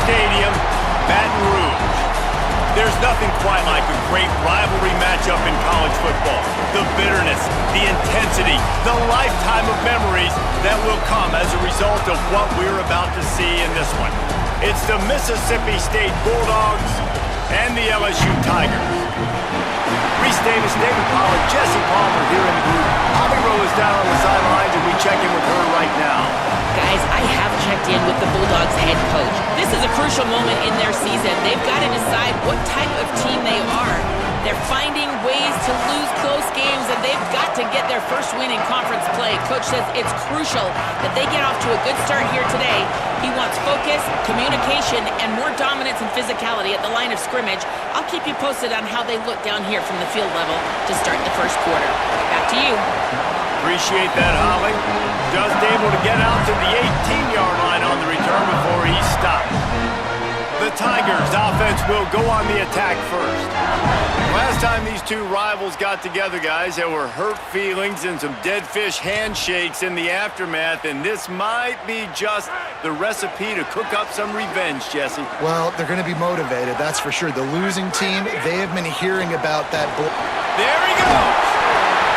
Stadium, Baton Rouge. There's nothing quite like a great rivalry matchup in college football. The bitterness, the intensity, the lifetime of memories that will come as a result of what we're about to see in this one. It's the Mississippi State Bulldogs and the LSU Tigers. Reese Davis, David Pollard, Jesse Palmer here in the group. Holly Rowe is down on the sidelines, and we check in with her right now. Guys, I have checked in with the Bulldogs head coach. This is a crucial moment in their season. They've got to decide what type of team they are. They're finding ways to lose close games, and they've got to get their first win in conference play. Coach says it's crucial that they get off to a good start here today. He wants focus, communication, and more dominance and physicality at the line of scrimmage. I'll keep you posted on how they look down here from the field level to start the first quarter. Back to you. Appreciate that, Holly. Just able to get out to the 18-yard line on the return before he stopped. The Tigers' offense will go on the attack first. Last time these two rivals got together, guys, there were hurt feelings and some dead fish handshakes in the aftermath, and this might be just the recipe to cook up some revenge, Jesse. Well, they're going to be motivated, that's for sure. The losing team, they have been hearing about that. There he goes!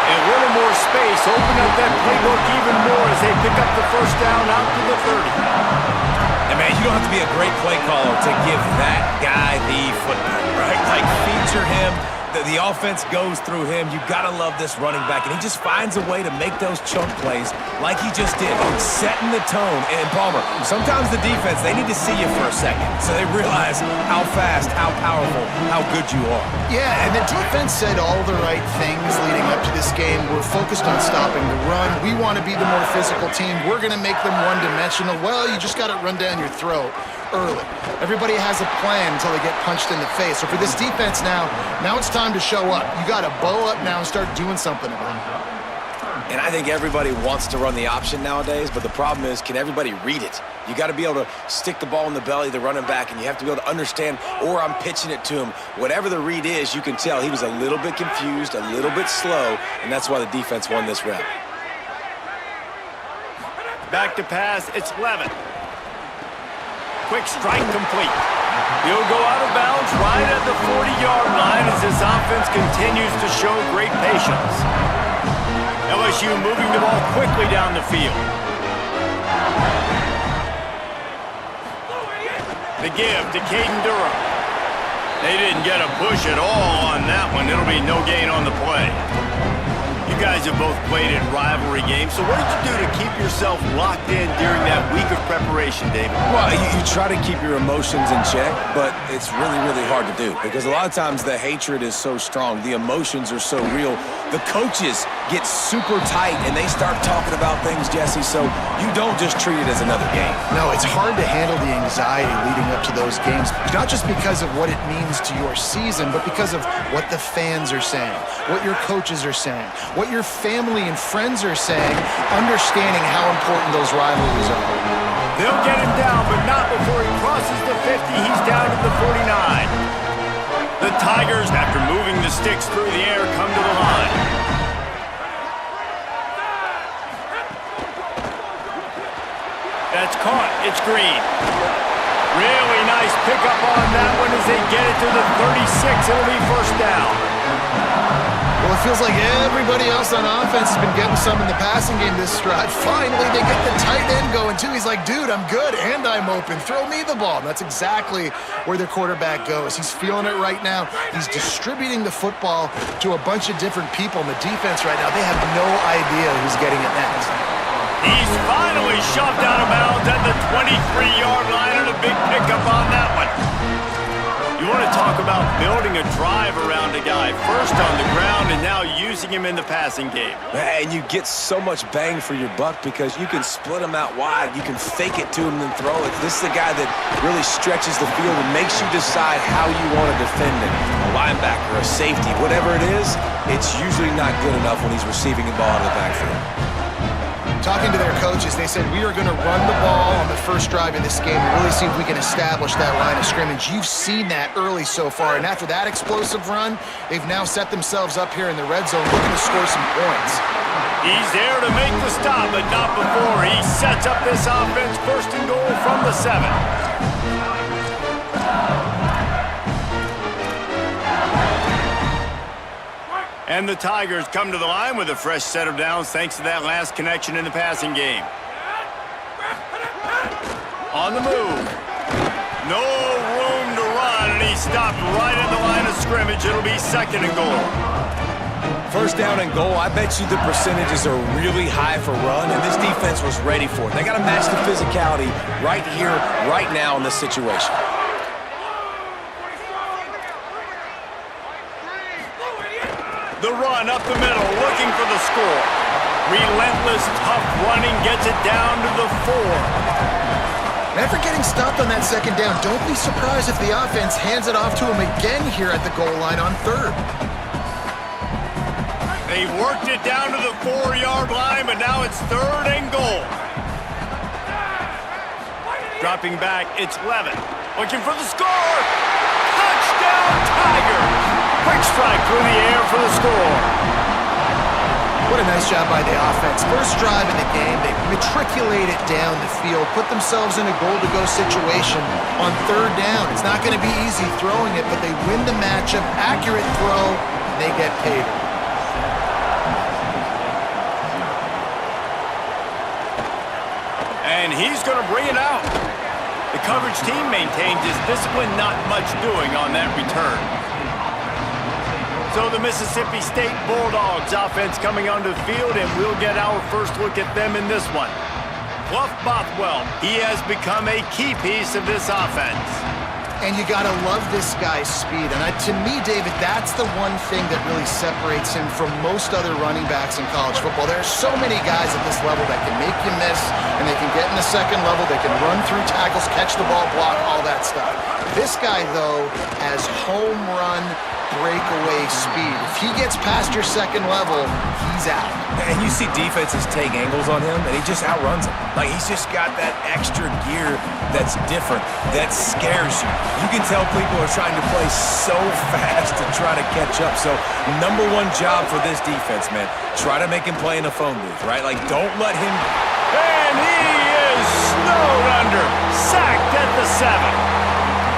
And a little more space, open up that playbook even more as they pick up the first down out to the 30. And man, you don't have to be a great play caller to give that guy the football, right? Like, feature him. The offense goes through him. You got to love this running back. And he just finds a way to make those chunk plays like he just did, setting the tone. And Palmer, sometimes the defense, they need to see you for a second so they realize how fast, how powerful, how good you are. Yeah, and the defense said all the right things leading up to this game. We're focused on stopping the run. We want to be the more physical team. We're going to make them one-dimensional. Well, you just got to run down your throat early. Everybody has a plan until they get punched in the face. So for this defense now it's time to show up. You got to bow up now and start doing something about it. And I think everybody wants to run the option nowadays, but the problem is, can everybody read it? You got to be able to stick the ball in the belly of the running back, and you have to be able to understand, or I'm pitching it to him. Whatever the read is, you can tell he was a little bit confused, a little bit slow, and that's why the defense won this rep. Back to pass, it's Levin. Quick strike complete. He'll go out of bounds right at the 40-yard line as this offense continues to show great patience. LSU moving the ball quickly down the field. The give to Caden Durham. They didn't get a push at all on that one. It'll be no gain on the play. You guys have both played in rivalry games, so what did you do to keep yourself locked in during that week of preparation, David? Well, you try to keep your emotions in check, but it's really, really hard to do because a lot of times the hatred is so strong, the emotions are so real. The coaches get super tight and they start talking about things, Jesse, so you don't just treat it as another game. No, it's hard to handle the anxiety leading up to those games, not just because of what it means to your season, but because of what the fans are saying, what your coaches are saying, what your family and friends are saying, understanding how important those rivalries are. They'll get him down, but not before he crosses the 50. He's down to the 49. The Tigers, after moving the sticks through the air, come to the line. That's caught. It's Green. Really nice pickup on that one as they get it to the 36. It'll be first down. Well, it feels like everybody else on offense has been getting some in the passing game this stride. Finally, they get the tight end going, too. He's like, dude, I'm good, and I'm open. Throw me the ball. And that's exactly where their quarterback goes. He's feeling it right now. He's distributing the football to a bunch of different people in the defense right now. They have no idea who's getting it next. He's finally shoved out of bounds at the 23-yard line, and a big pickup on that one. You want to talk about building a drive around a guy, first on the ground and now using him in the passing game. And you get so much bang for your buck because you can split him out wide. You can fake it to him and throw it. This is the guy that really stretches the field and makes you decide how you want to defend him. A linebacker, a safety, whatever it is, it's usually not good enough when he's receiving the ball out of the backfield. Talking to their coaches, they said, we are going to run the ball on the first drive of this game and really see if we can establish that line of scrimmage. You've seen that early so far, and after that explosive run, they've now set themselves up here in the red zone looking to score some points. He's there to make the stop, but not before. He sets up this offense first and goal from the 7. And the Tigers come to the line with a fresh set of downs thanks to that last connection in the passing game. On the move. No room to run, and he stopped right at the line of scrimmage. It'll be 2nd and goal. First down and goal, I bet you the percentages are really high for run, and this defense was ready for it. They got to match the physicality right here, right now in this situation. The run up the middle, looking for the score. Relentless, tough running gets it down to the 4. After getting stopped on that 2nd down, don't be surprised if the offense hands it off to him again here at the goal line on 3rd. They worked it down to the 4-yard line, but now it's 3rd and goal. Dropping back, it's Levin. Looking for the score. Touchdown, Tigers! Quick strike through the air for the score. What a nice job by the offense. First drive in the game, they matriculate it down the field, put themselves in a goal-to-go situation on 3rd down. It's not going to be easy throwing it, but they win the matchup. Accurate throw, and they get paid. And he's going to bring it out. The coverage team maintains his discipline, not much doing on that return. So the Mississippi State Bulldogs offense coming onto the field, and we'll get our first look at them in this one. Clough Bothwell, he has become a key piece of this offense. And you got to love this guy's speed. And to me, David, that's the one thing that really separates him from most other running backs in college football. There are so many guys at this level that can make you miss, and they can get in the 2nd level, they can run through tackles, catch the ball, block, all that stuff. This guy, though, has home run breakaway speed. If he gets past your 2nd level, he's out. And you see defenses take angles on him, and he just outruns them. Like, he's just got that extra gear that's different, that scares you. You can tell people are trying to play so fast to try to catch up. So, number 1 job for this defense, man, try to make him play in a phone booth, right? Like, don't let him... And he is snowed under, sacked at the 7.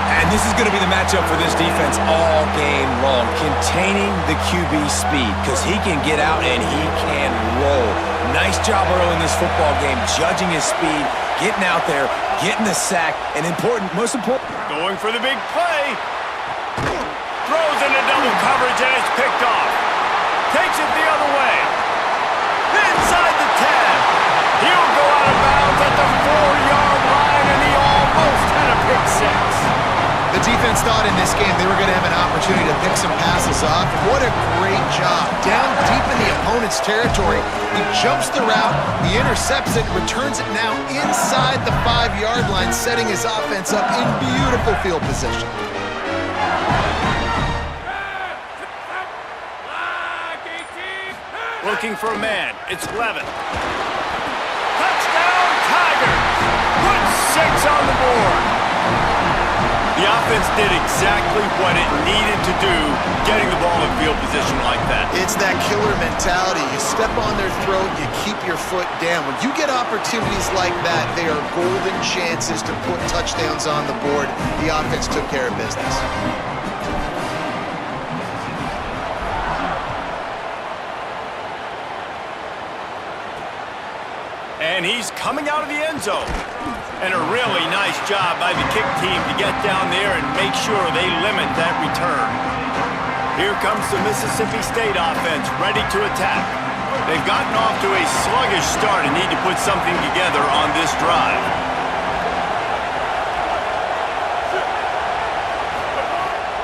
And this is going to be the matchup for this defense all game long, containing the QB speed, because he can get out and he can roll. Nice job early in this football game, judging his speed, getting out there, getting the sack, and most important. Going for the big play. Throws into double coverage and it's picked off. Takes it the other way. Inside the 10. He'll go out of bounds at the 4-yard line, and he almost had a pick 6. The defense thought in this game they were going to have an opportunity to pick some passes off. What a great job. Down deep in the opponent's territory, he jumps the route, he intercepts it, returns it now inside the 5-yard line, setting his offense up in beautiful field position. Looking for a man. It's Levin. Touchdown, Tigers! Put 6 on the board. The offense did exactly what it needed to do, getting the ball in field position like that. It's that killer mentality. You step on their throat, you keep your foot down. When you get opportunities like that, they are golden chances to put touchdowns on the board. The offense took care of business. And he's coming out of the end zone. And a really nice job by the kick team to get down there and make sure they limit that return. Here comes the Mississippi State offense, ready to attack. They've gotten off to a sluggish start and need to put something together on this drive.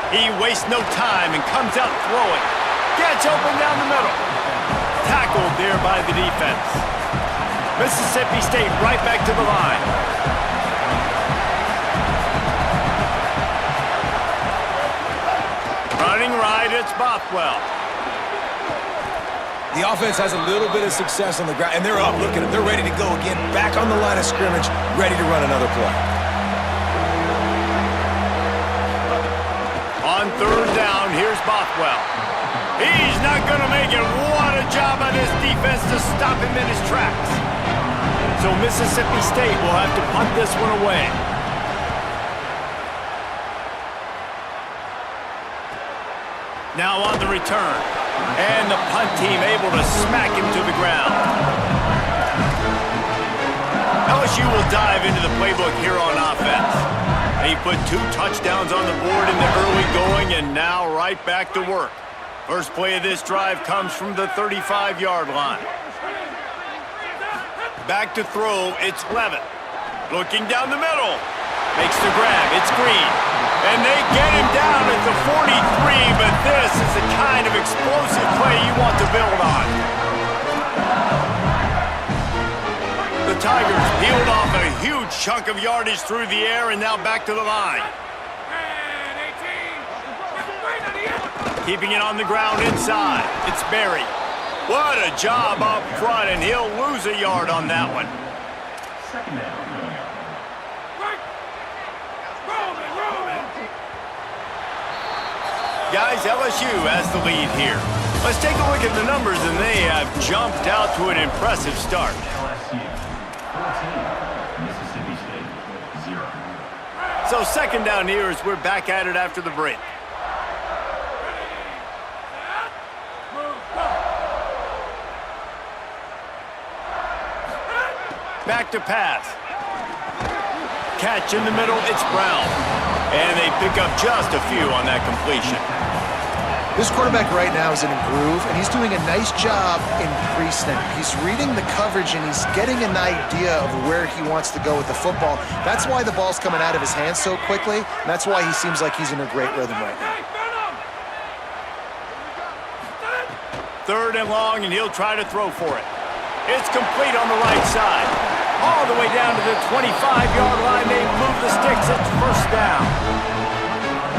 He wastes no time and comes out throwing. Gets open down the middle. Tackled there by the defense. Mississippi State right back to the line. Running right, it's Bothwell. The offense has a little bit of success on the ground, and they're up looking. They're ready to go again, back on the line of scrimmage, ready to run another play. On 3rd down, here's Bothwell. He's not going to make it. What a job by this defense to stop him in his tracks. So Mississippi State will have to punt this one away. Now on the return. And the punt team able to smack him to the ground. LSU will dive into the playbook here on offense. He put 2 touchdowns on the board in the early going and now right back to work. First play of this drive comes from the 35-yard line. Back to throw, it's Levitt. Looking down the middle. Makes the grab, it's Green. And they get him down at the 43, but this is the kind of explosive play you want to build on. The Tigers peeled off a huge chunk of yardage through the air and now back to the line. Keeping it on the ground inside. It's Berry. What a job up front, and he'll lose a yard on that one. Guys, LSU has the lead here. Let's take a look at the numbers, and they have jumped out to an impressive start. So second down here as we're back at it after the break. Back to pass. Catch in the middle, it's Brown. And they pick up just a few on that completion. This quarterback right now is in a groove, and he's doing a nice job in pre-snap. He's reading the coverage, and he's getting an idea of where he wants to go with the football. That's why the ball's coming out of his hands so quickly, and that's why he seems like he's in a great rhythm right now. Third and long, and he'll try to throw for it. It's complete on the right side. All the way down to the 25-yard line. They move the sticks. It's first down.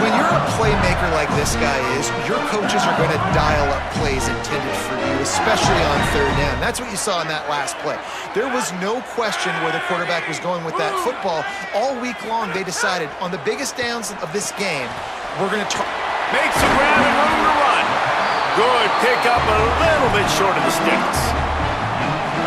When you're a playmaker like this guy is, your coaches are going to dial up plays intended for you, especially on third down. That's what you saw in that last play. There was no question where the quarterback was going with that football. All week long, they decided on the biggest downs of this game, we're going to makes a grab and room to run. Good pick up, a little bit short of the sticks.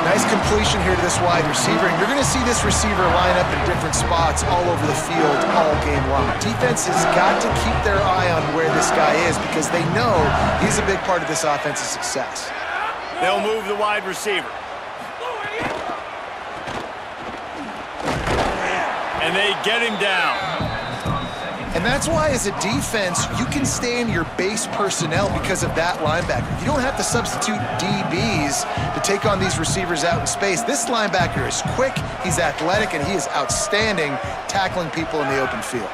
Nice completion here to this wide receiver, and you're going to see this receiver line up in different spots all over the field all game long. Defense has got to keep their eye on where this guy is because they know he's a big part of this offense's success. They'll move the wide receiver. And they get him down. And that's why, as a defense, you can stay in your base personnel because of that linebacker. You don't have to substitute DBs to take on these receivers out in space. This linebacker is quick, he's athletic, and he is outstanding tackling people in the open field.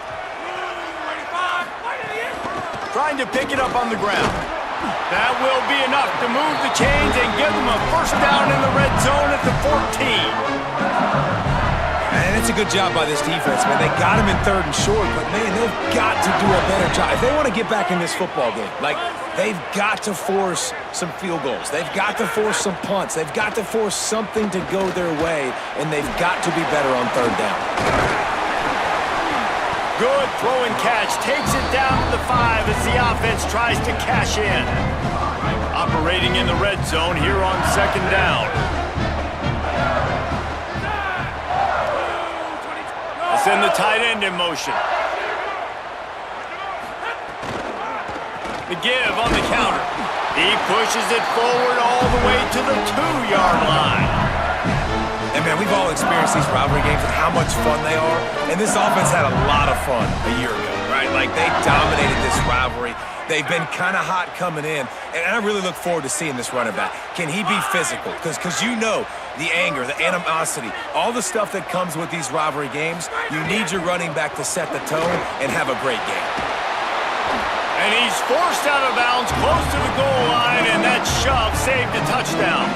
Trying to pick it up on the ground. That will be enough to move the chains and give them a first down in the red zone at the 14. And it's a good job by this defense, man. They got him in third and short, but, man, they've got to do a better job. If they want to get back in this football game, like, they've got to force some field goals. They've got to force some punts. They've got to force something to go their way, and they've got to be better on third down. Good throw and catch. Takes it down to the 5 as the offense tries to cash in. Operating in the red zone here on second down. Send the tight end in motion. The give on the counter. He pushes it forward all the way to the 2-yard line. And, man, we've all experienced these rivalry games and how much fun they are. And this offense had a lot of fun a year ago, right? Like, they dominated this rivalry. They've been kind of hot coming in, and I really look forward to seeing this running back. Can he be physical? Because you know the anger, the animosity, all the stuff that comes with these rivalry games, you need your running back to set the tone and have a great game. And he's forced out of bounds close to the goal line, and that shove saved a touchdown.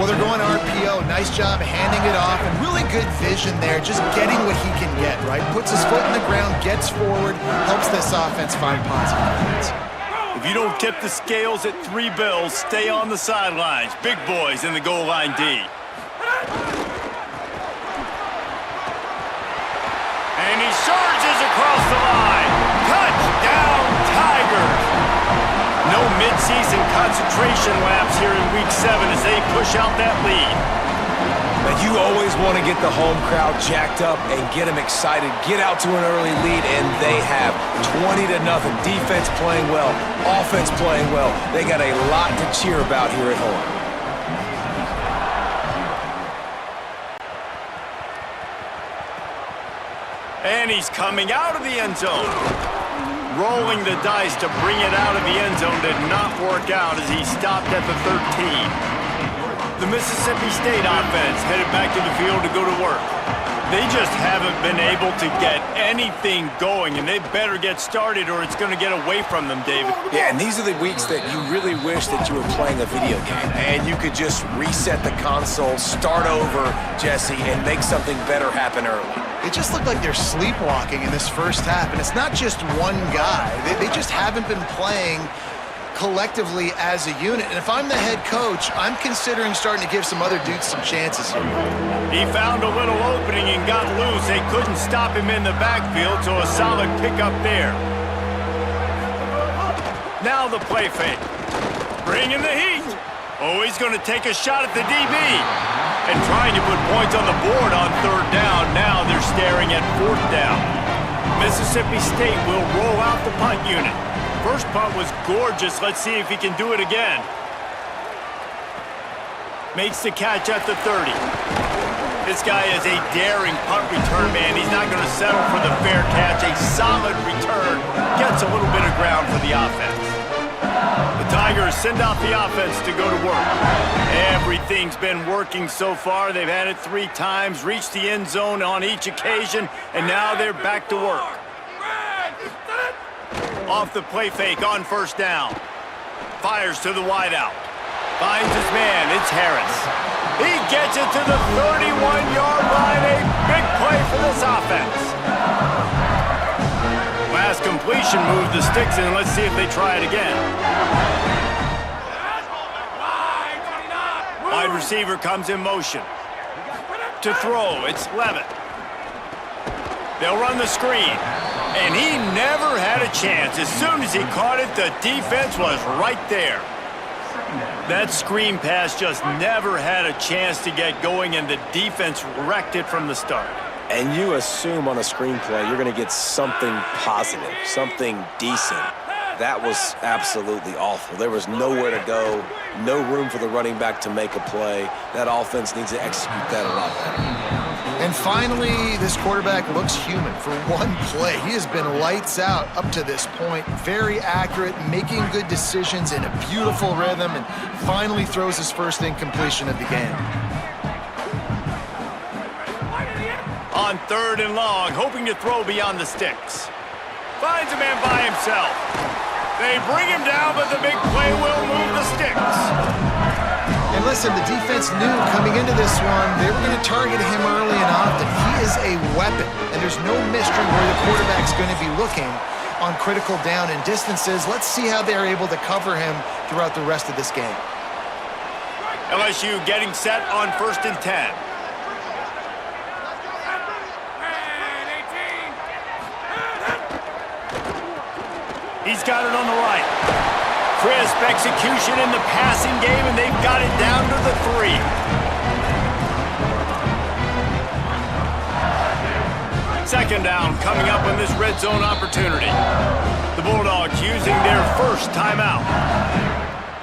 Well, they're going RPO. Nice job handing it off, and really good vision there, just getting what he can get, right? Puts his foot in the ground, gets forward, helps this offense find positive points. If you don't tip the scales at 3 bills, stay on the sidelines. Big boys in the goal line D. And he surges across the line. Touchdown, Tigers! No midseason concentration laps here in Week 7 as they push out that lead. But you always want to get the home crowd jacked up and get them excited, get out to an early lead, and they have 20-0. Defense playing well, offense playing well. They got a lot to cheer about here at home. And he's coming out of the end zone. Rolling the dice to bring it out of the end zone did not work out as he stopped at the 13. The Mississippi State offense headed back to the field to go to work. They just haven't been able to get anything going, and they better get started or it's going to get away from them, David. Yeah, and these are the weeks that you really wish that you were playing a video game and you could just reset the console, start over, Jesse, and make something better happen early. It just looked like they're sleepwalking in this first half, and it's not just one guy. They just haven't been playing collectively as a unit. And if I'm the head coach, I'm considering starting to give some other dudes some chances here. He found a little opening and got loose. They couldn't stop him in the backfield, so a solid pickup there. Now the play fake. Bringing the heat. Oh, he's going to take a shot at the DB. And trying to put points on the board on third down. Now they're staring at fourth down. Mississippi State will roll out the punt unit. First punt was gorgeous. Let's see if he can do it again. Makes the catch at the 30. This guy is a daring punt return man. He's not going to settle for the fair catch. A solid return. Gets a little bit of ground for the offense. The Tigers send out the offense to go to work. Everything's been working so far. They've had it 3 times, reached the end zone on each occasion, and now they're back to work. Off the play fake on first down. Fires to the wideout. Finds his man. It's Harris. He gets it to the 31-yard line. A big play for this offense. Last completion moved the sticks in. Let's see if they try it again. Wide receiver comes in motion. To throw, it's Levitt. They'll run the screen. And he never had a chance. As soon as he caught it, the defense was right there. That screen pass just never had a chance to get going, and the defense wrecked it from the start. And you assume on a screenplay you're going to get something positive, something decent. That was absolutely awful. There was nowhere to go, no room for the running back to make a play. That offense needs to execute that a lot better. And finally, this quarterback looks human for one play. He has been lights out up to this point. Very accurate, making good decisions in a beautiful rhythm, and finally throws his first incompletion of the game. On third and long, hoping to throw beyond the sticks. Finds a man by himself. They bring him down, but the big play will move the sticks. And listen, the defense knew coming into this one, they were going to target him early and often. He is a weapon, and there's no mystery where the quarterback's going to be looking on critical down and distances. Let's see how they're able to cover him throughout the rest of this game. LSU getting set on 1st and 10. He's got it on the right. Crisp execution in the passing game, and they've got it down to the 3. Second down coming up on this red zone opportunity. The Bulldogs using their first timeout.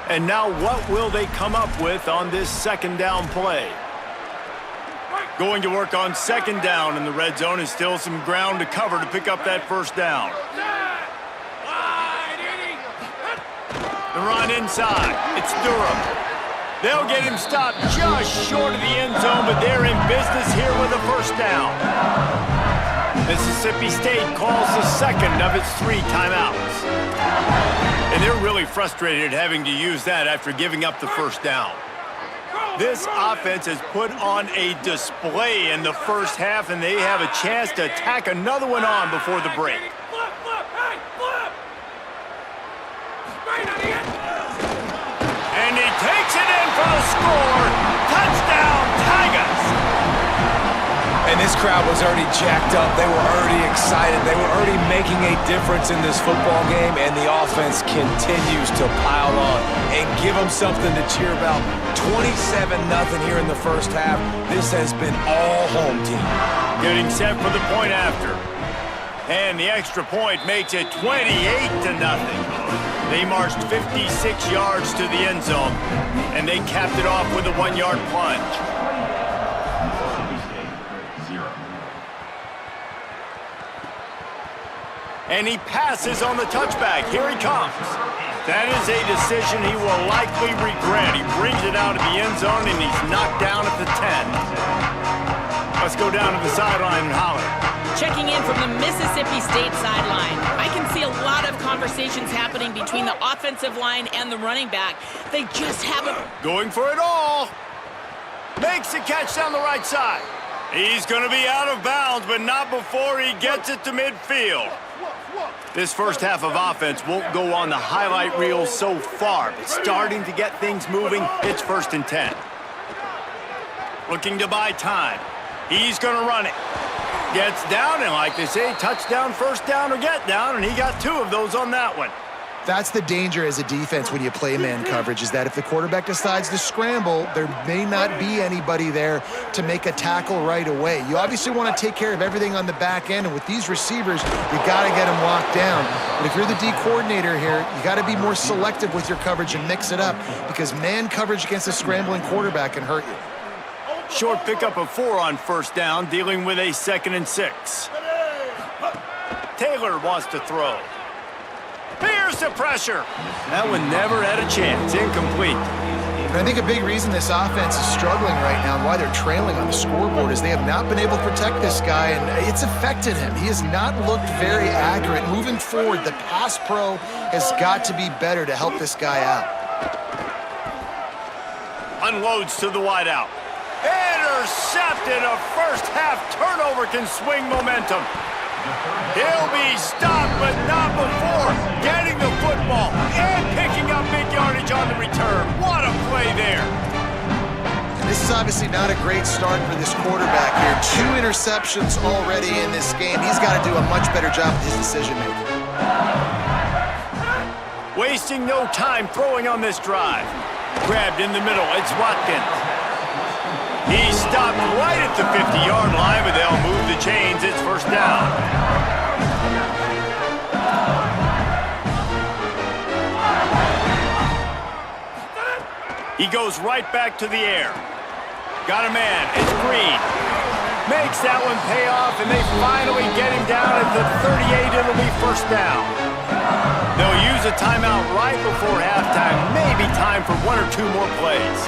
And now what will they come up with on this second down play? Going to work on second down in the red zone, and still some ground to cover to pick up that first down. The run inside. It's Durham. They'll get him stopped just short of the end zone, but they're in business here with a first down. Mississippi State calls the second of its 3 timeouts. And they're really frustrated having to use that after giving up the first down. This offense has put on a display in the first half, and they have a chance to tack another one on before the break. And he takes it in for the score. Touchdown, Tigers! And And this crowd was already jacked up. They were already excited. They were already making a difference in this football game, and the offense continues to pile on and give them something to cheer about. 27-0 here in the first half. This has been all home team. Getting set for the point after. And the extra point makes it 28-0. They marched 56 yards to the end zone, and they capped it off with a 1-yard plunge. And he passes on the touchback. Here he comes. That is a decision he will likely regret. He brings it out of the end zone, and he's knocked down at the 10. Let's go down to the sideline and holler. Checking in from the Mississippi State sideline. I can see a lot of conversations happening between the offensive line and the running back. They just haven't... Going for it all. Makes the catch down the right side. He's going to be out of bounds, but not before he gets it to midfield. This first half of offense won't go on the highlight reel so far, but starting to get things moving, it's 1st and 10. Looking to buy time. He's going to run it. Gets down, and like they say, touchdown, first down, or get down, and he got 2 of those on that one. That's the danger as a defense when you play man coverage, is that if the quarterback decides to scramble, there may not be anybody there to make a tackle right away. You obviously want to take care of everything on the back end, and with these receivers, you got to get them locked down. But if you're the D coordinator here, you got to be more selective with your coverage and mix it up, because man coverage against a scrambling quarterback can hurt you. Short pickup of 4 on 1st down, dealing with a 2nd and 6. Taylor wants to throw. Here's the pressure. That one never had a chance. Incomplete. And I think a big reason this offense is struggling right now and why they're trailing on the scoreboard is they have not been able to protect this guy, and it's affected him. He has not looked very accurate. Moving forward, the pass pro has got to be better to help this guy out. Unloads to the wideout. Intercepted. A first half turnover can swing momentum. He'll be stopped, but not before getting the football and picking up big yardage on the return. What a play there. This is obviously not a great start for this quarterback here. 2 interceptions already in this game. He's got to do a much better job with his decision-making. Wasting no time throwing on this drive. Grabbed in the middle. It's Watkins. He stopped right at the 50-yard line, but they'll move the chains. It's 1st down. He goes right back to the air. Got a man. It's Green. Makes that one pay off, and they finally get him down at the 38. It'll be 1st down. They'll use a timeout right before halftime. Maybe time for 1 or 2 more plays.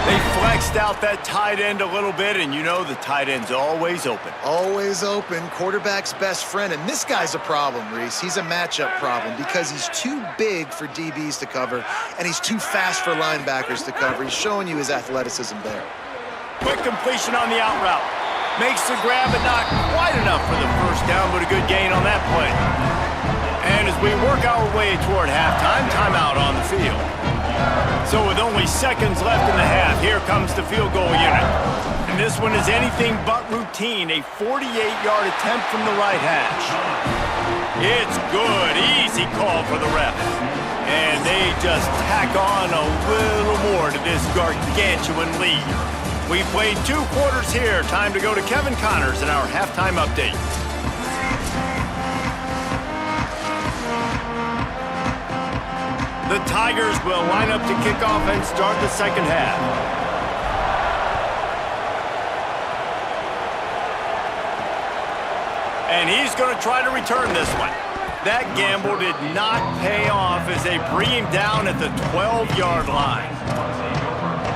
They flexed out that tight end a little bit, and you know the tight end's always open. Always open. Quarterback's best friend. And this guy's a problem, Reese. He's a matchup problem because he's too big for DBs to cover, and he's too fast for linebackers to cover. He's showing you his athleticism there. Quick completion on the out route. Makes the grab, but not quite enough for the 1st down, but a good gain on that play. And as we work our way toward halftime, timeout on the field. So with only seconds left in the half, here comes the field goal unit. And this one is anything but routine, a 48-yard attempt from the right hash. It's good, easy call for the ref. And they just tack on a little more to this gargantuan lead. We've played 2 quarters here. Time to go to Kevin Connors in our halftime update. The Tigers will line up to kick off and start the 2nd half. And he's going to try to return this one. That gamble did not pay off as they bring him down at the 12-yard line.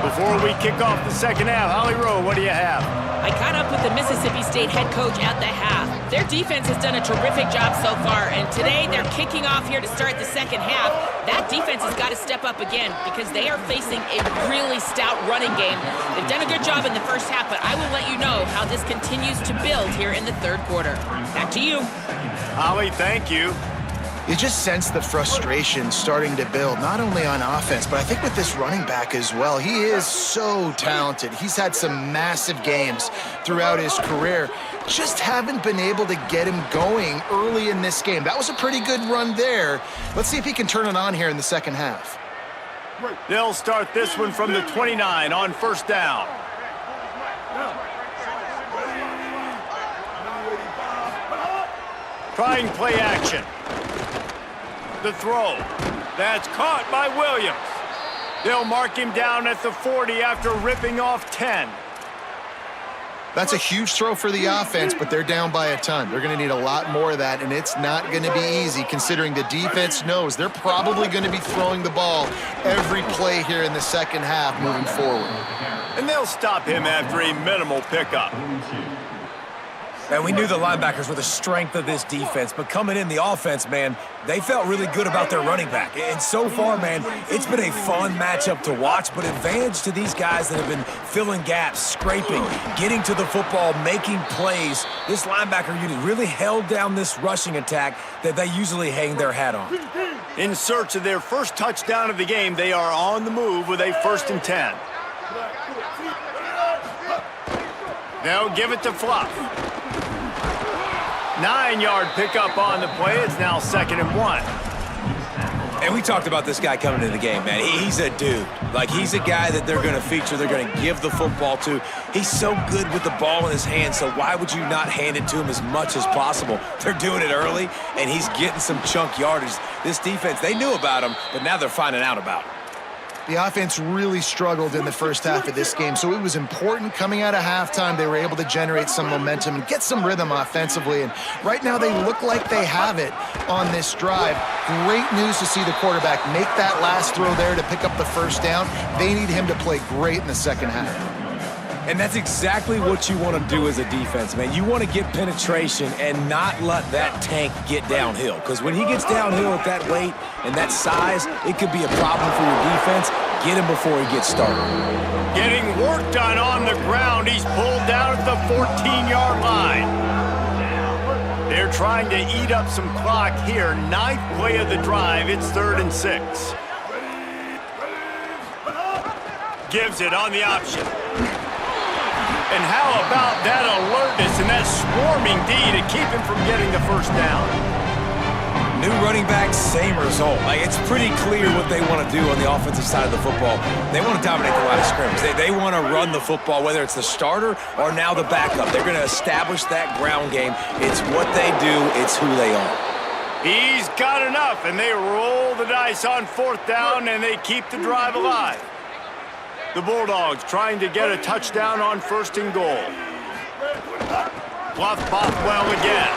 Before we kick off the 2nd half, Holly Rowe, what do you have? I caught up with the Mississippi State head coach at the half. Their defense has done a terrific job so far, and today they're kicking off here to start the 2nd half. That defense has got to step up again because they are facing a really stout running game. They've done a good job in the first half, but I will let you know how this continues to build here in the 3rd quarter. Back to you. Holly, thank you. You just sense the frustration starting to build, not only on offense, but I think with this running back as well. He is so talented. He's had some massive games throughout his career. Just haven't been able to get him going early in this game. That was a pretty good run there. Let's see if he can turn it on here in the second half. They'll start this one from the 29 on first down. Trying play action. The throw. That's caught by Williams. They'll mark him down at the 40 after ripping off 10. That's a huge throw for the offense, but they're down by a ton. They're going to need a lot more of that, and it's not going to be easy considering the defense knows they're probably going to be throwing the ball every play here in the second half moving forward. And they'll stop him after a minimal pickup. And we knew the linebackers were the strength of this defense, but coming in the offense, man, they felt really good about their running back. And so far, man, it's been a fun matchup to watch, but advantage to these guys that have been filling gaps, scraping, getting to the football, making plays. This linebacker unit really held down this rushing attack that they usually hang their hat on. In search of their first touchdown of the game, they are on the move with a 1st and 10. They'll give it to Fluff. 9-yard pickup on the play. It's now 2nd and 1. And we talked about this guy coming into the game, man. He's a dude. Like, he's a guy that they're going to feature, they're going to give the football to. He's so good with the ball in his hands, so why would you not hand it to him as much as possible? They're doing it early, and he's getting some chunk yardage. This defense, they knew about him, but now they're finding out about him. The offense really struggled in the first half of this game, so it was important coming out of halftime. They were able to generate some momentum and get some rhythm offensively, and right now they look like they have it on this drive. Great news to see the quarterback make that last throw there to pick up the first down. They need him to play great in the second half. And that's exactly what you want to do as a defense, man. You want to get penetration and not let that tank get downhill. Because when he gets downhill at that weight and that size, it could be a problem for your defense. Get him before he gets started. Getting work done on the ground. He's pulled down at the 14-yard line. They're trying to eat up some clock here. 9th play of the drive. It's 3rd and 6. Gives it on the option. And how about that alertness and that swarming D to keep him from getting the first down? New running back, same result. Like, it's pretty clear what they want to do on the offensive side of the football. They want to dominate the line of scrimmage. They want to run the football, whether it's the starter or now the backup. They're going to establish that ground game. It's what they do. It's who they are. He's got enough, and they roll the dice on 4th down, and they keep the drive alive. The Bulldogs trying to get a touchdown on 1st and goal. Fluff Bothwell again.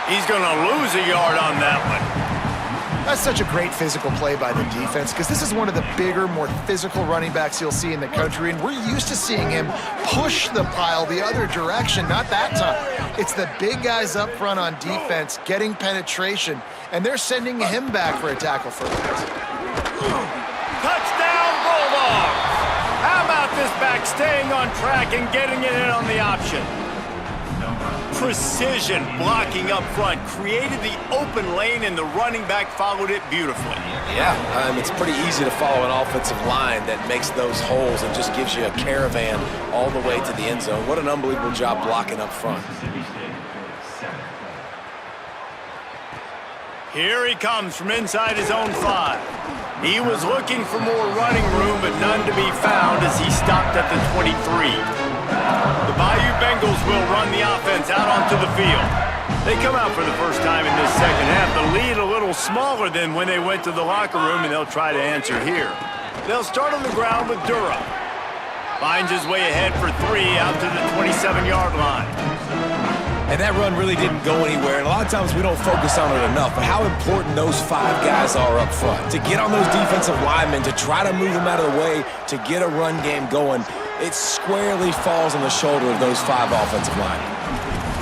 He's going to lose a yard on that one. That's such a great physical play by the defense because this is one of the bigger, more physical running backs you'll see in the country, and we're used to seeing him push the pile the other direction. Not that time. It's the big guys up front on defense getting penetration, and they're sending him back for a tackle for loss. Touchdown, Bulldogs! How about this back staying on track and getting it in on the option? Precision blocking up front created the open lane, and the running back followed it beautifully. Yeah, it's pretty easy to follow an offensive line that makes those holes and just gives you a caravan all the way to the end zone. What an unbelievable job blocking up front. Here he comes from inside his own 5. He was looking for more running room, but none to be found as he stopped at the 23. The Bayou Bengals will run the offense out onto the field. They come out for the first time in this second half. The lead a little smaller than when they went to the locker room, and they'll try to answer here. They'll start on the ground with Durham. Finds his way ahead for 3 out to the 27-yard line. And that run really didn't go anywhere, and a lot of times we don't focus on it enough, but how important those 5 guys are up front. To get on those defensive linemen, to try to move them out of the way, to get a run game going, it squarely falls on the shoulder of those 5 offensive linemen.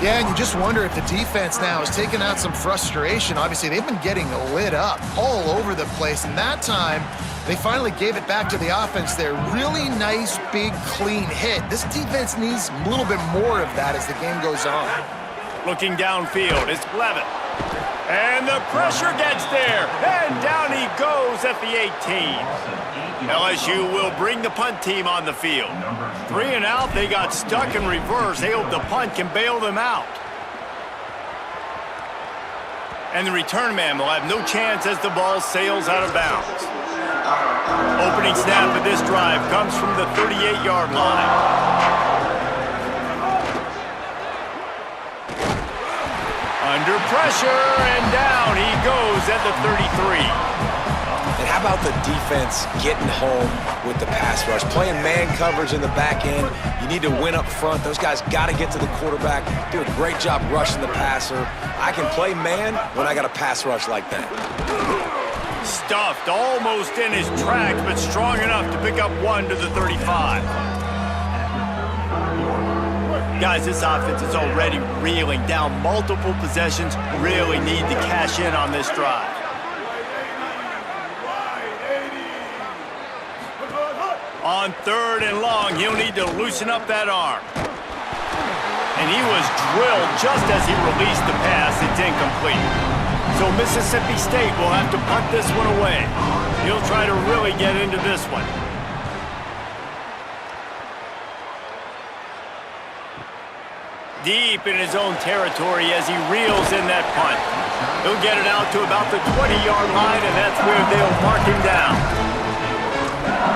Yeah, and you just wonder if the defense now is taking out some frustration. Obviously, they've been getting lit up all over the place, and that time, they finally gave it back to the offense there. Really nice, big, clean hit. This defense needs a little bit more of that as the game goes on. Looking downfield, it's Levitt. And the pressure gets there. And down he goes at the 18. LSU will bring the punt team on the field. 3 and out, they got stuck in reverse. They hope the punt can bail them out. And the return man will have no chance as the ball sails out of bounds. Opening snap of this drive comes from the 38-yard line. Under pressure, and down he goes at the 33. And how about the defense getting home with the pass rush? Playing man coverage in the back end. You need to win up front. Those guys got to get to the quarterback. Do a great job rushing the passer. I can play man when I got a pass rush like that. Stuffed almost in his tracks, but strong enough to pick up 1 to the 35. Guys, this offense is already reeling down multiple possessions. Really need to cash in on this drive. On 3rd and long, he'll need to loosen up that arm. And he was drilled just as he released the pass. It's incomplete. So Mississippi State will have to punt this one away. He'll try to really get into this one. Deep in his own territory as he reels in that punt. He'll get it out to about the 20-yard line, and that's where they'll mark him down.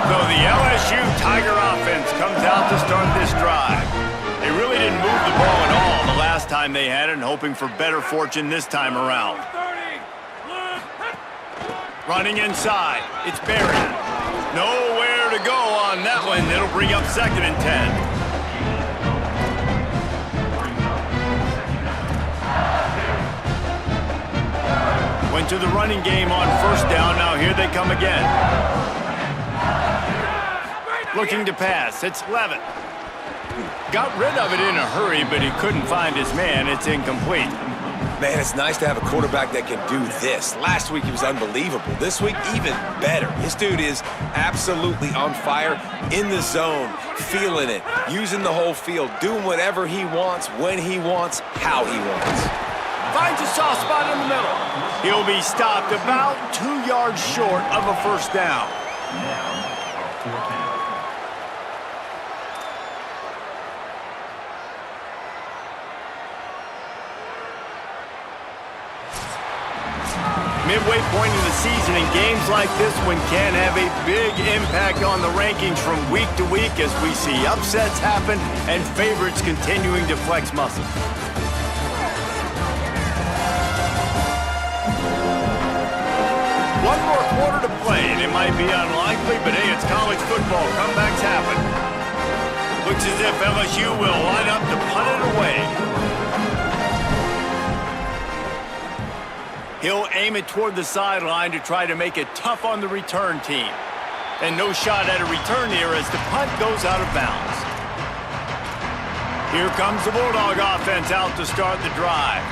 So the LSU Tiger offense comes out to start this drive. They really didn't move the ball at all the last time they had it, and hoping for better fortune this time around. Running inside, it's buried. Nowhere to go on that one. It'll bring up 2nd and 10. Went to the running game on 1st down. Now here they come again. Looking to pass. It's Levitt. Got rid of it in a hurry, but he couldn't find his man. It's incomplete. Man, it's nice to have a quarterback that can do this. Last week he was unbelievable. This week, even better. This dude is absolutely on fire, in the zone, feeling it, using the whole field, doing whatever he wants, when he wants, how he wants. Finds a soft spot in the middle. He'll be stopped about 2 yards short of a 1st down. Midway point in the season, and games like this one can have a big impact on the rankings from week to week as we see upsets happen and favorites continuing to flex muscle. One more quarter to play, and it might be unlikely, but hey, it's college football. Comebacks happen. Looks as if LSU will line up to punt it away. He'll aim it toward the sideline to try to make it tough on the return team. And no shot at a return here as the punt goes out of bounds. Here comes the Bulldog offense out to start the drive.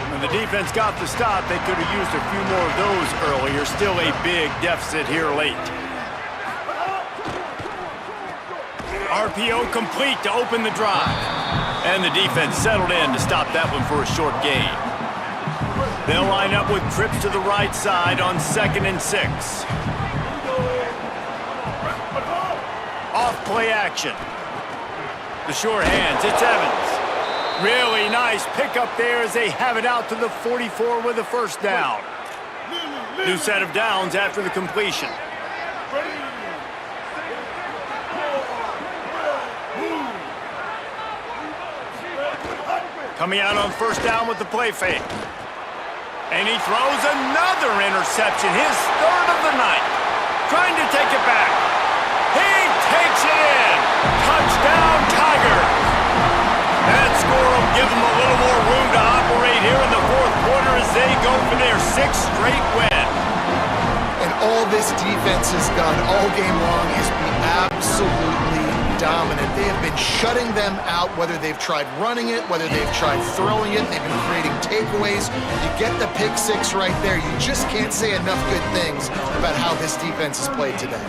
When the defense got the stop, they could have used a few more of those earlier. Still a big deficit here late. RPO complete to open the drive. And the defense settled in to stop that one for a short gain. They'll line up with trips to the right side on 2nd and 6. Off play action. The sure hands, it's Evans. Really nice pickup there as they have it out to the 44 with a 1st down. New set of downs after the completion. Coming out on 1st down with the play fake. And he throws another interception, his 3rd of the night. Trying to take it back. He takes it in. Touchdown, Tigers. That score will give them a little more room to operate here in the 4th quarter as they go for their 6th straight win. And all this defense has done all game long is be absolutely dominant. They have been shutting them out, whether they've tried running it, whether they've tried throwing it. They've been creating takeaways. You get the pick 6 right there. You just can't say enough good things about how this defense has played today.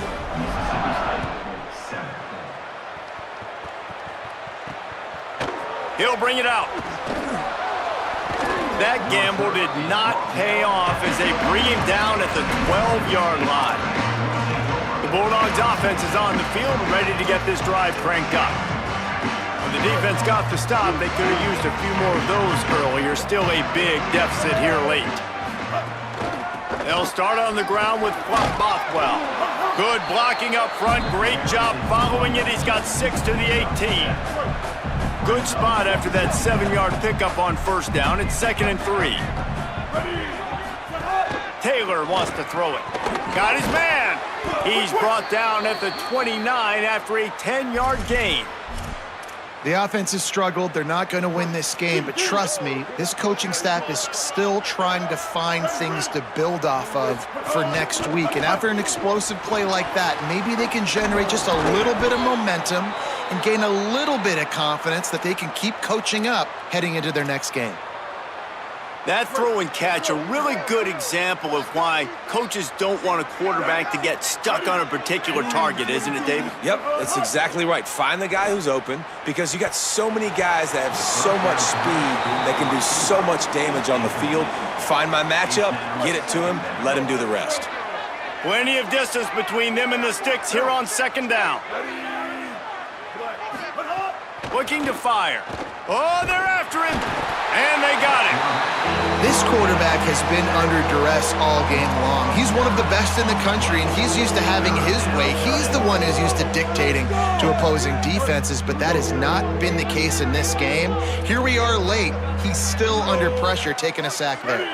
He'll bring it out. That gamble did not pay off as they bring him down at the 12-yard line. The Bulldogs offense is on the field ready to get this drive cranked up. When the defense got the stop, they could have used a few more of those earlier. Still a big deficit here late. They'll start on the ground with Bothwell. Good blocking up front. Great job following it. He's got 6 to the 18. Good spot after that 7-yard pickup on first down. It's 2nd and 3. Taylor wants to throw it. Got his man. He's brought down at the 29 after a 10-yard gain. The offense has struggled. They're not going to win this game, but trust me, this coaching staff is still trying to find things to build off of for next week. And after an explosive play like that, maybe they can generate just a little bit of momentum and gain a little bit of confidence that they can keep coaching up heading into their next game. That throw and catch, a really good example of why coaches don't want a quarterback to get stuck on a particular target, isn't it, David? Yep, that's exactly right. Find the guy who's open because you got so many guys that have so much speed that can do so much damage on the field. Find my matchup, get it to him, let him do the rest. Plenty of distance between them and the sticks here on 2nd down. Looking to fire. Oh, they're after him. And they got him. This quarterback has been under duress all game long. He's one of the best in the country, and he's used to having his way. He's the one who's used to dictating to opposing defenses, but that has not been the case in this game. Here we are late. He's still under pressure, taking a sack there.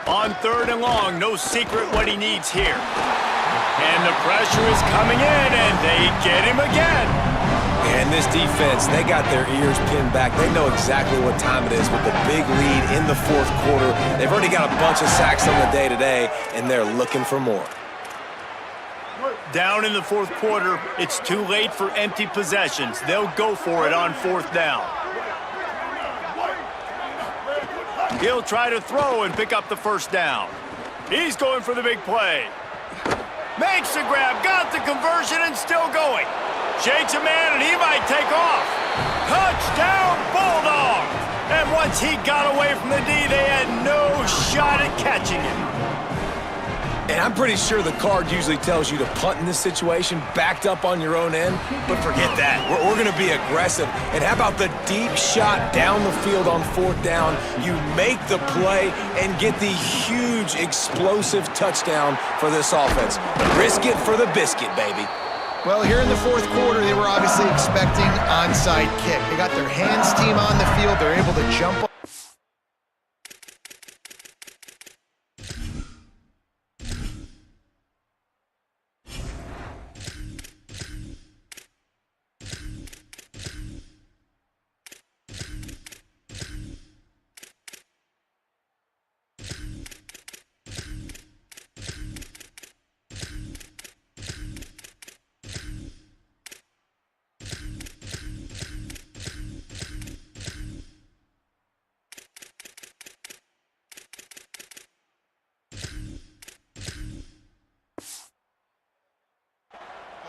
On 3rd and long, no secret what he needs here. And the pressure is coming in, and they get him again. And this defense, they got their ears pinned back. They know exactly what time it is with the big lead in the 4th quarter. They've already got a bunch of sacks on the day today, and they're looking for more. Down in the 4th quarter, it's too late for empty possessions. They'll go for it on 4th down. He'll try to throw and pick up the 1st down. He's going for the big play. Makes the grab, got the conversion, and still going. Shakes a man, and he might take off. Touchdown, Bulldogs! And once he got away from the D, they had no shot at catching him. And I'm pretty sure the card usually tells you to punt in this situation, backed up on your own end. But forget that. We're going to be aggressive. And how about the deep shot down the field on 4th down? You make the play and get the huge, explosive touchdown for this offense. Risk it for the biscuit, baby. Well, here in the 4th quarter, they were obviously expecting onside kick. They got their hands team on the field. They're able to jump up.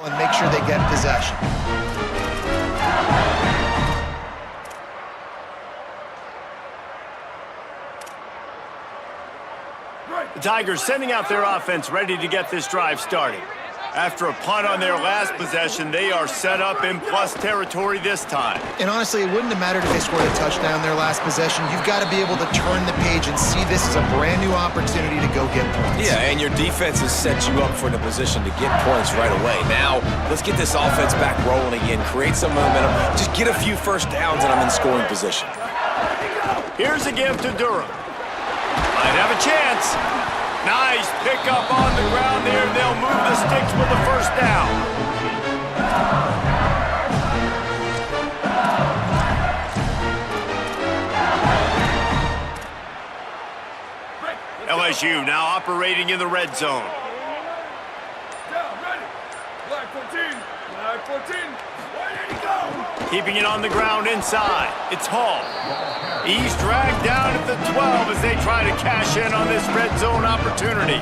And make sure they get possession. The Tigers sending out their offense ready to get this drive started. After a punt on their last possession, they are set up in plus territory this time. And honestly, it wouldn't have mattered if they scored a touchdown their last possession. You've got to be able to turn the page and see this as a brand new opportunity to go get points. Yeah, and your defense has set you up for the position to get points right away. Now, let's get this offense back rolling again, create some momentum, just get a few first downs, and I'm in scoring position. Here's a give to Durham. Might have a chance. Nice pickup on the ground there. They'll move the sticks with the 1st down. LSU now operating in the red zone. Black 14, Black 14, where did he go? Keeping it on the ground inside. It's Hall. He's dragged down at the 12 as they try to cash in on this red zone opportunity.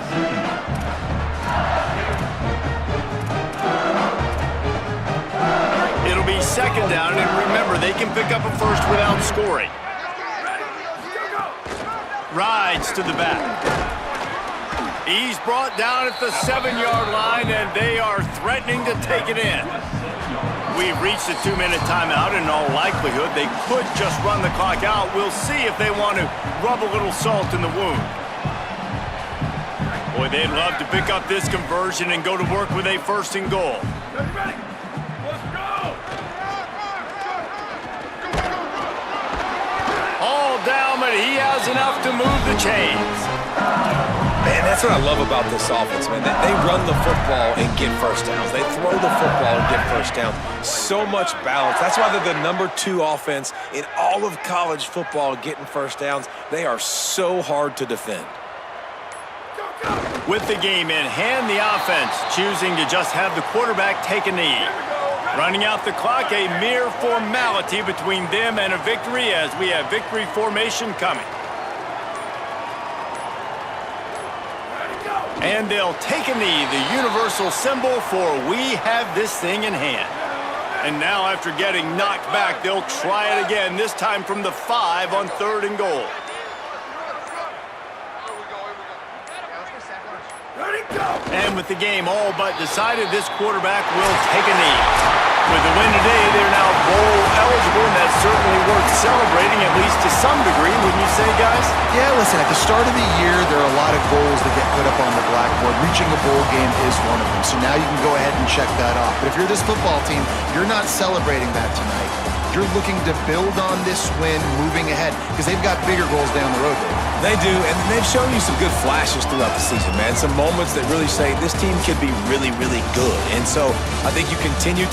It'll be 2nd down, and remember, they can pick up a first without scoring. Rides to the back. He's brought down at the 7-yard line, and they are threatening to take it in. We've reached a 2-minute timeout, and in all likelihood, they could just run the clock out. We'll see if they want to rub a little salt in the wound. Boy, they'd love to pick up this conversion and go to work with a 1st and goal. Ready? Let's go! All down, but he has enough to move the chains. Man, that's what I love about this offense, man. They run the football and get first downs. They throw the football and get first downs. So much balance. That's why they're the #2 offense in all of college football getting first downs. They are so hard to defend. With the game in hand, the offense choosing to just have the quarterback take a knee. Running out the clock, a mere formality between them and a victory as we have victory formation coming. And they'll take a knee, the universal symbol for we have this thing in hand. And now after getting knocked back, they'll try it again, this time from the 5 on 3rd and goal. And with the game all but decided, this quarterback will take a knee. With the win today, they're now bowl eligible, and that's certainly worth celebrating, at least to some degree, wouldn't you say, guys? Yeah, listen, at the start of the year, there are a lot of goals that get put up on the blackboard. Reaching a bowl game is one of them, so now you can go ahead and check that off. But if you're this football team, you're not celebrating that tonight. You're looking to build on this win moving ahead because they've got bigger goals down the road, Dave. They do, and they've shown you some good flashes throughout the season, man. Some moments that really say this team could be really, really good. And so I think you continue to